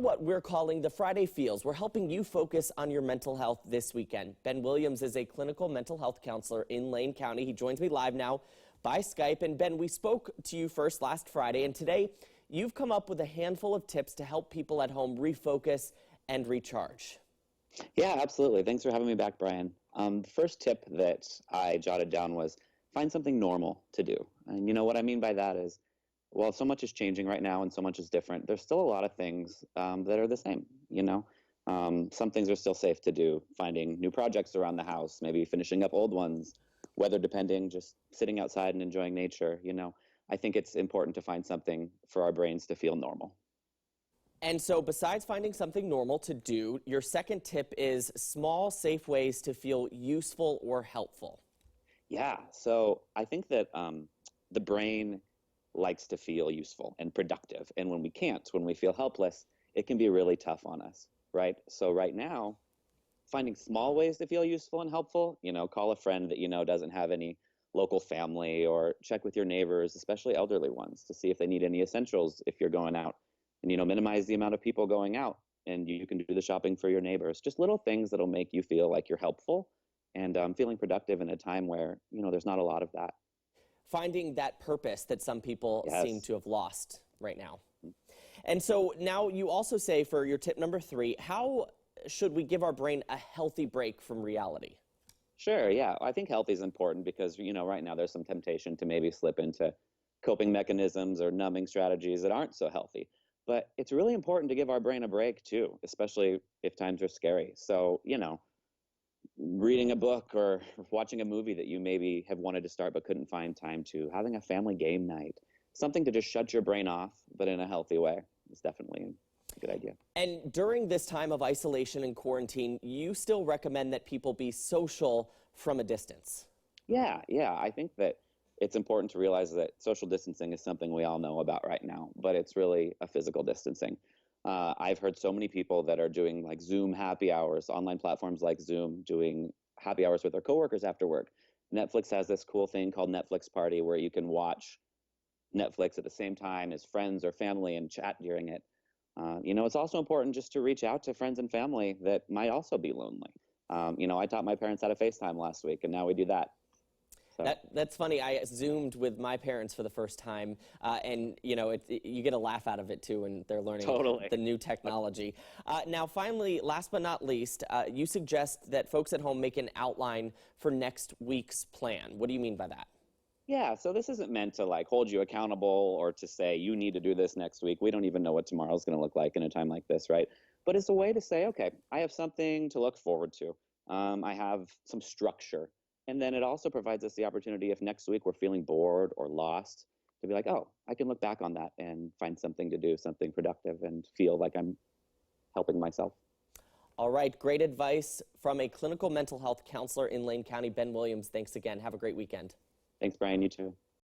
what we're calling the Friday Feels. We're helping you focus on your mental health this weekend. Ben Williams is a clinical mental health counselor in Lane County. He joins me live now by Skype. And Ben, we spoke to you first last Friday, and today you've come up with a handful of tips to help people at home refocus and recharge. Yeah, absolutely. Thanks for having me back, Brian. The first tip that I jotted down was find something normal to do. And you know what I mean by that is, well, so much is changing right now and so much is different. There's still a lot of things that are the same, you know. Some things are still safe to do, finding new projects around the house, maybe finishing up old ones, weather depending, just sitting outside and enjoying nature, you know. I think it's important to find something for our brains to feel normal. And so besides finding something normal to do, your second tip is small, safe ways to feel useful or helpful. Yeah, so I think that the brain likes to feel useful and productive. And when we can't, when we feel helpless, it can be really tough on us, right? So right now, finding small ways to feel useful and helpful, you know, call a friend that you know doesn't have any local family, or check with your neighbors, especially elderly ones, to see if they need any essentials if you're going out. And, you know, minimize the amount of people going out, and you can do the shopping for your neighbors. Just little things that'll make you feel like you're helpful and feeling productive in a time where, you know, there's not a lot of that. Finding that purpose that some people Yes. seem to have lost right now. And so now you also say for your tip number 3, how should we give our brain a healthy break from reality? Sure, yeah. I think healthy is important because, you know, right now there's some temptation to maybe slip into coping mechanisms or numbing strategies that aren't so healthy. But it's really important to give our brain a break too, especially if times are scary. So, you know, reading a book or watching a movie that you maybe have wanted to start but couldn't find time to, having a family game night, something to just shut your brain off, but in a healthy way, is definitely a good idea. And during this time of isolation and quarantine, you still recommend that people be social from a distance. Yeah, I think that it's important to realize that social distancing is something we all know about right now, but it's really a physical distancing. I've heard so many people that are doing like Zoom happy hours, online platforms like Zoom, doing happy hours with their coworkers after work. Netflix has this cool thing called Netflix Party where you can watch Netflix at the same time as friends or family and chat during it. You know, it's also important just to reach out to friends and family that might also be lonely. You know, I taught my parents how to FaceTime last week, and now we do that. So. That's funny. I Zoomed with my parents for the first time, and you know, you get a laugh out of it too, and they're learning the new technology. Now, finally, last but not least, you suggest that folks at home make an outline for next week's plan. What do you mean by that? Yeah, so this isn't meant to like hold you accountable or to say you need to do this next week. We don't even know what tomorrow's going to look like in a time like this, right? But it's a way to say, okay, I have something to look forward to. I have some structure. And then it also provides us the opportunity, if next week we're feeling bored or lost, to be like, oh, I can look back on that and find something to do, something productive, and feel like I'm helping myself. All right, great advice from a clinical mental health counselor in Lane County, Ben Williams. Thanks again. Have a great weekend. Thanks, Brian. You too.